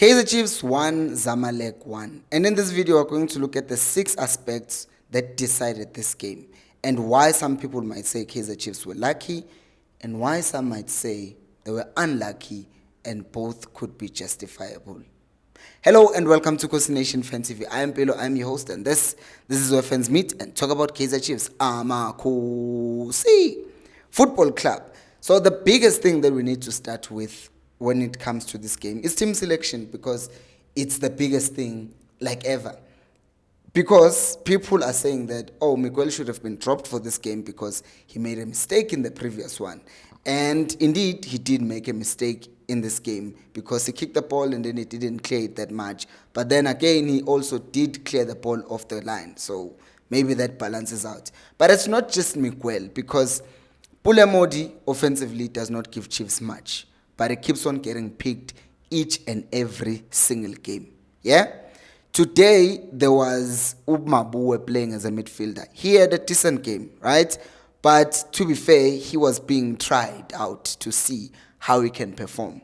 Kaizer Chiefs won, Zamalek won. And in this video, we're going to look at the 6 aspects that decided this game and why some people might say Kaizer Chiefs were lucky and why some might say they were unlucky, and both could be justifiable. Hello and welcome to Khosi Nation Fan TV. I am Pelo, I'm your host, and this is where fans meet and talk about Kaizer Chiefs. Khosi Football Club. So the biggest thing that we need to start with when it comes to this game is team selection, because it's the biggest thing like ever. Because people are saying that, oh, Miguel should have been dropped for this game because he made a mistake in the previous one. And indeed, he did make a mistake in this game because he kicked the ball and then he didn't clear it that much. But then again, he also did clear the ball off the line. So maybe that balances out. But it's not just Miguel, because Pule Modi offensively does not give Chiefs much, but he keeps on getting picked each and every single game. Yeah? Today, there was Ubmabuwe playing as a midfielder. He had a decent game, right? But to be fair, he was being tried out to see how he can perform.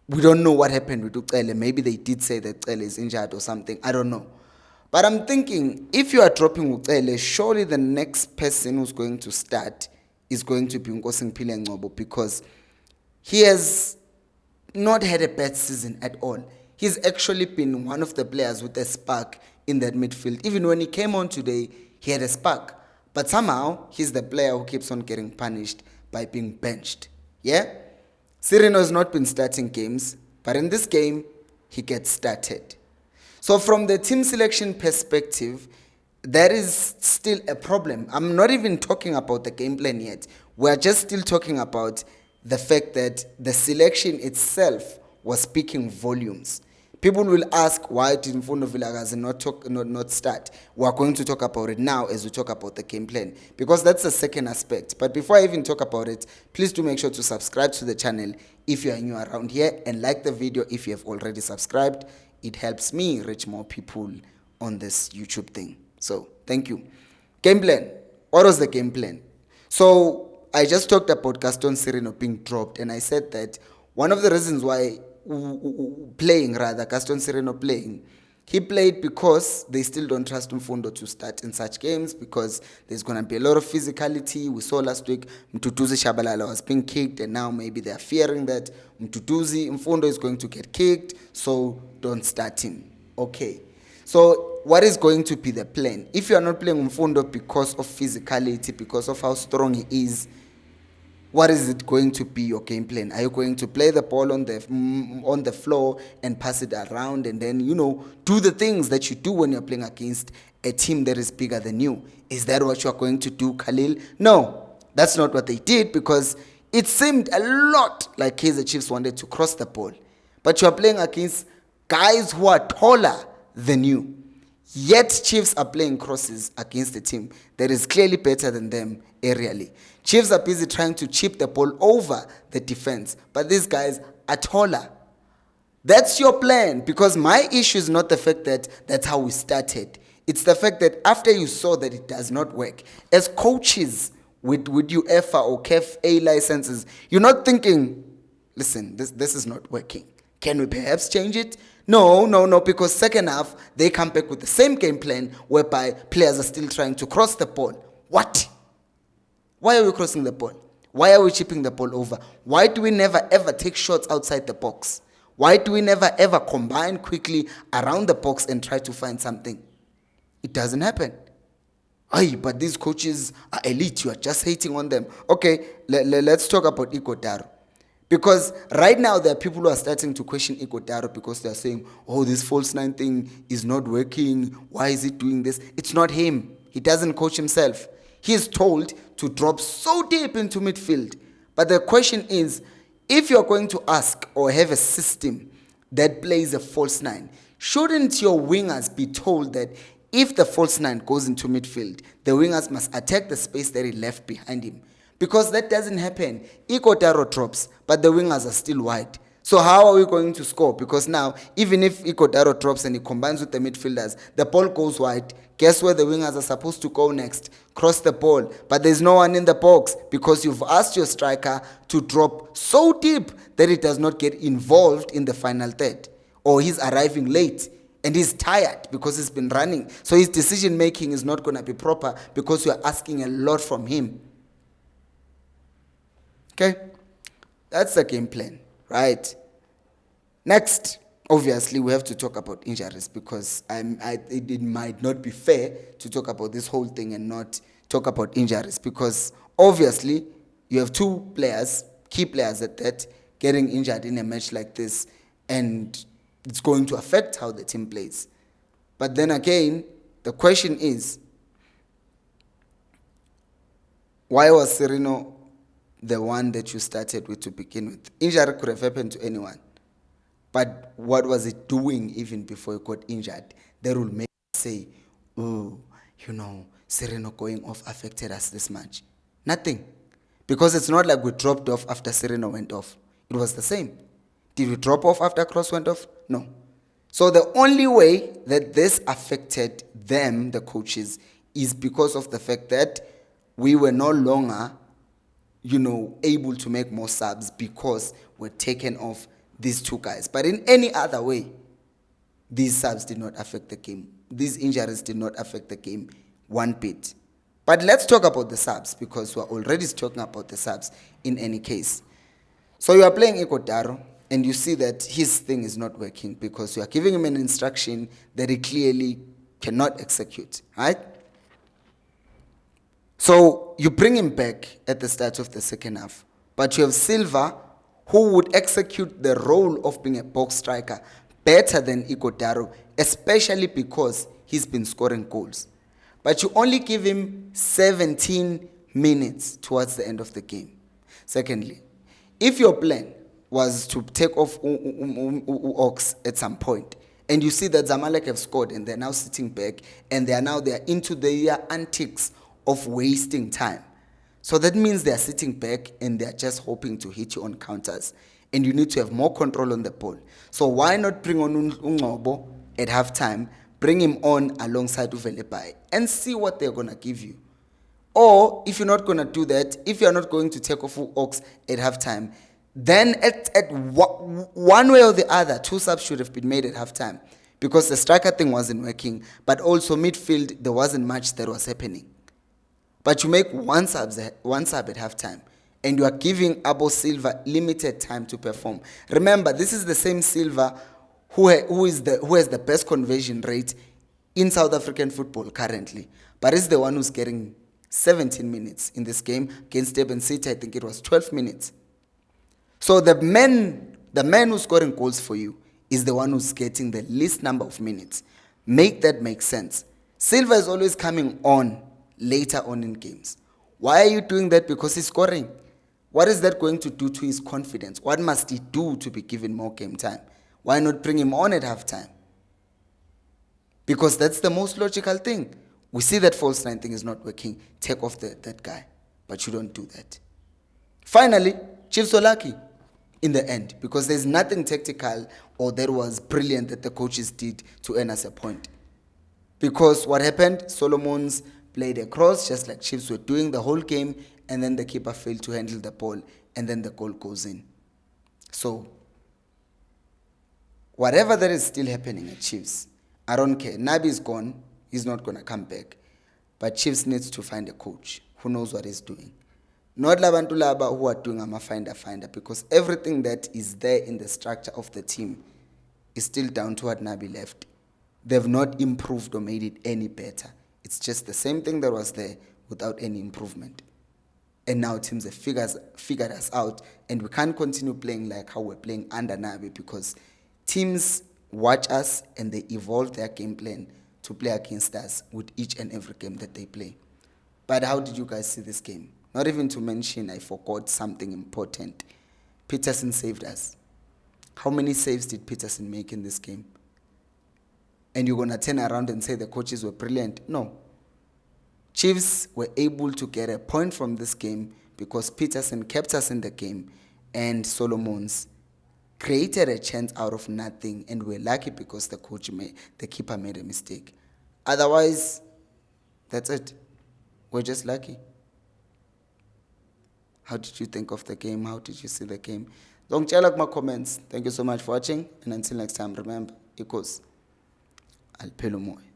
We don't know what happened with Ucele. Maybe they did say that Ucele is injured or something. I don't know. But I'm thinking, if you are dropping Ucele, surely the next person who's going to start is going to be Nkosi Ngcobo, because he has not had a bad season at all. He's actually been one of the players with a spark in that midfield. Even when he came on today, he had a spark. But somehow, he's the player who keeps on getting punished by being benched. Yeah? Sirino has not been starting games, but in this game, he gets started. So from the team selection perspective, that is still a problem. I'm not even talking about the game plan yet. We're just still talking about the fact that the selection itself was speaking volumes. People will ask, why did Mfundo Vilakazi not start? We're going to talk about it now as we talk about the game plan, because that's the second aspect. But before I even talk about it, please do make sure to subscribe to the channel if you are new around here, and like the video if you have already subscribed. It helps me reach more people on this YouTube thing. So, thank you. Game plan. What was the game plan? So, I just talked about Gaston Sirino being dropped, and I said that one of the reasons why Gaston Sirino playing, he played because they still don't trust Mfundo to start in such games, because there's going to be a lot of physicality. We saw last week Mtutuzi Shabalala was being kicked, and now maybe they're fearing that Mfundo is going to get kicked, so don't start him. Okay. So what is going to be the plan? If you are not playing Mfundo because of physicality, because of how strong he is, what is it going to be your game plan? Are you going to play the ball on the floor and pass it around and then, do the things that you do when you're playing against a team that is bigger than you? Is that what you are going to do, Khalil? No, that's not what they did, because it seemed a lot like Kaizer Chiefs wanted to cross the ball. But you are playing against guys who are taller than you. Yet Chiefs are playing crosses against a team that is clearly better than them aerially. Chiefs are busy trying to chip the ball over the defense, but these guys are taller. That's your plan, because my issue is not the fact that that's how we started. It's the fact that after you saw that it does not work, as coaches with UEFA or CAF A licenses, you're not thinking, listen, this is not working. Can we perhaps change it? No, because second half, they come back with the same game plan whereby players are still trying to cross the ball. What? Why are we crossing the ball? Why are we chipping the ball over? Why do we never ever take shots outside the box? Why do we never ever combine quickly around the box and try to find something? It doesn't happen. Ay, but these coaches are elite. You are just hating on them. Okay, let's talk about Ighodaro. Because right now there are people who are starting to question Ighodaro because they are saying, oh, this false nine thing is not working. Why is he doing this? It's not him. He doesn't coach himself. He is told to drop so deep into midfield. But the question is, if you're going to ask or have a system that plays a false nine, shouldn't your wingers be told that if the false nine goes into midfield, the wingers must attack the space that he left behind him? Because that doesn't happen. Ighodaro drops, but the wingers are still wide. So how are we going to score? Because now, even if Ighodaro drops and he combines with the midfielders, the ball goes wide. Guess where the wingers are supposed to go next? Cross the ball. But there's no one in the box because you've asked your striker to drop so deep that it does not get involved in the final third. or he's arriving late and he's tired because he's been running. So his decision making is not going to be proper because you're asking a lot from him. Okay? That's the game plan, right? Next, obviously, we have to talk about injuries because it might not be fair to talk about this whole thing and not talk about injuries because obviously you have two players, key players at that, getting injured in a match like this, and it's going to affect how the team plays. But then again, the question is, why was Serino the one that you started with to begin with? Injury could have happened to anyone. But what was it doing even before he got injured that will make us say, oh, Sereno going off affected us this much? Nothing. Because it's not like we dropped off after Sereno went off. It was the same. Did we drop off after Cross went off? No. So the only way that this affected them, the coaches, is because of the fact that we were no longer, able to make more subs because we're taken off these two guys. But in any other way, these subs did not affect the game. These injuries did not affect the game one bit. But let's talk about the subs because we're already talking about the subs in any case. So you are playing Ikotaro and you see that his thing is not working because you are giving him an instruction that he clearly cannot execute, right? So you bring him back at the start of the second half, but you have Silva who would execute the role of being a box striker better than Ikotaro, especially because he's been scoring goals. But you only give him 17 minutes towards the end of the game. Secondly, if your plan was to take off Ox at some point, and you see that Zamalek have scored and they're now sitting back, and they're into their antics of wasting time. So that means they're sitting back and they're just hoping to hit you on counters. And you need to have more control on the ball. So why not bring on Ungobo at halftime, bring him on alongside Uvelebai, and see what they're going to give you. Or if you're not going to do that, if you're not going to take off Ox at halftime, then at one way or the other, two subs should have been made at halftime because the striker thing wasn't working, but also midfield, there wasn't much that was happening. But you make one sub at halftime, and you are giving Abo Silva limited time to perform. Remember, this is the same Silva who has the best conversion rate in South African football currently, but is the one who's getting 17 minutes in this game against Durban City. I think it was 12 minutes. So the man who's scoring goals for you is the one who's getting the least number of minutes. Make that make sense. Silva is always coming on later on in games. Why are you doing that? Because he's scoring. What is that going to do to his confidence? What must he do to be given more game time? Why not bring him on at halftime? Because that's the most logical thing. We see that false nine thing is not working. Take off that guy. But you don't do that. Finally, Chiefs were lucky in the end because there's nothing tactical or that was brilliant that the coaches did to earn us a point. Because what happened, Solomons played a cross just like Chiefs were doing the whole game, and then the keeper failed to handle the ball, and then the goal goes in. So, whatever that is still happening at Chiefs, I don't care. Nabi is gone. He's not going to come back. But Chiefs needs to find a coach who knows what he's doing. Not Labantu Laba who are doing a finder, because everything that is there in the structure of the team is still down to what Nabi left. They've not improved or made it any better. It's just the same thing that was there without any improvement. And now teams have figured us out, and we can't continue playing like how we're playing under Nabi because teams watch us and they evolve their game plan to play against us with each and every game that they play. But how did you guys see this game? Not even to mention, I forgot something important. Peterson saved us. How many saves did Peterson make in this game? And you're going to turn around and say the coaches were brilliant? No. Chiefs were able to get a point from this game because Peterson kept us in the game and Solomons created a chance out of nothing, and we're lucky because the keeper made a mistake. Otherwise, that's it. We're just lucky. How did you think of the game? How did you see the game? Zongitshela kuma-comments. Thank you so much for watching, and until next time, remember, ikhosi alipheli umoya.